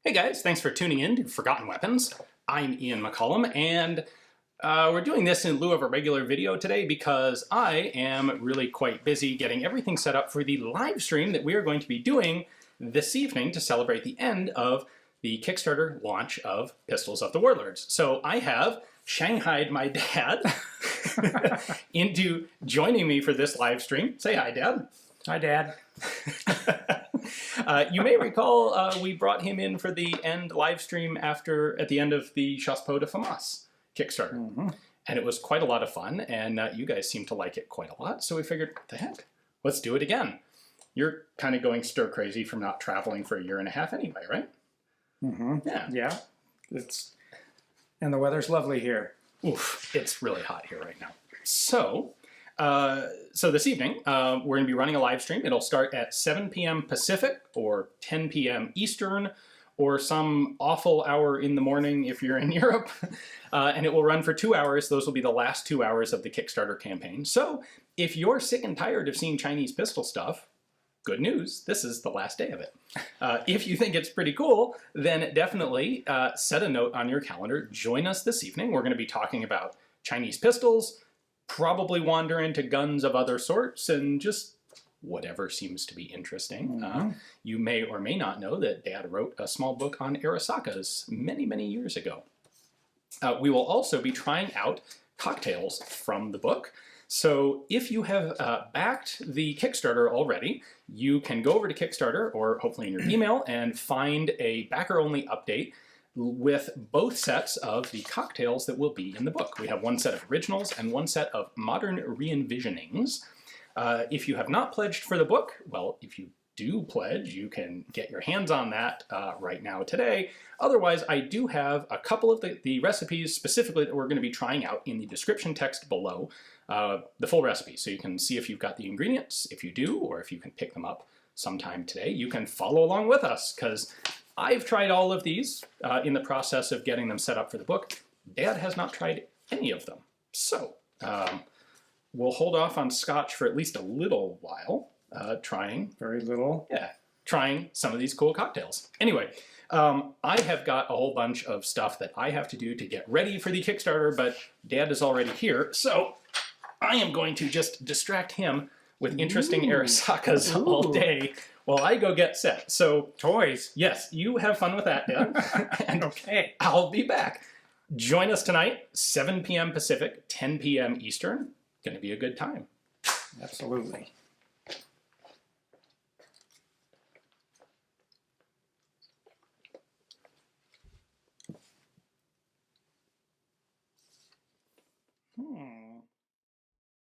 Hey guys, thanks for tuning in to Forgotten Weapons. I'm Ian McCollum, and we're doing this in lieu of a regular video today because I am really quite busy getting everything set up for the live stream that we are going to be doing this evening to celebrate the end of the Kickstarter launch of Pistols of the Warlords. So I have Shanghai'd my dad into joining me for this live stream. Say hi, Dad. Hi, Dad. You may recall we brought him in for the end live stream at the end of the Chassepot de Famas Kickstarter. And it was quite a lot of fun, and you guys seem to like it quite a lot, so we figured, what the heck, let's do it again. You're kind of going stir crazy from not traveling for a year and a half anyway, right? Yeah. And the weather's lovely here. Oof, it's really hot here right now. So this evening, we're going to be running a live stream. It'll start at 7 p.m. Pacific or 10 p.m. Eastern or some awful hour in the morning if you're in Europe. And it will run for 2 hours. Those will be the last 2 hours of the Kickstarter campaign. So if you're sick and tired of seeing Chinese pistol stuff, good news, this is the last day of it. If you think it's pretty cool, then definitely set a note on your calendar. Join us this evening. We're going to be talking about Chinese pistols, probably wander into guns of other sorts, and just whatever seems to be interesting. You may or may not know that Dad wrote a small book on Arisakas many, many years ago. We will also be trying out cocktails from the book. So if you have backed the Kickstarter already, you can go over to Kickstarter, or hopefully in your email, and find a backer-only update with both sets of the cocktails that will be in the book. We have one set of originals and one set of modern re-envisionings. If you have not pledged for the book, well, if you do pledge, you can get your hands on that right now today. Otherwise, I do have a couple of the recipes specifically that we're going to be trying out in the description text below, the full recipe, so you can see if you've got the ingredients, if you do, or if you can pick them up sometime today. You can follow along with us, because I've tried all of these in the process of getting them set up for the book. Dad has not tried any of them. So we'll hold off on Scotch for at least a little while, trying. Very little. Yeah, trying some of these cool cocktails. Anyway, I have got a whole bunch of stuff that I have to do to get ready for the Kickstarter, but Dad is already here, so I am going to just distract him with interesting Arisakas all day while I go get set. So, toys. Yes, you have fun with that, Dad. And Okay. I'll be back. Join us tonight, 7 p.m. Pacific, 10 p.m. Eastern. Going to be a good time. Absolutely.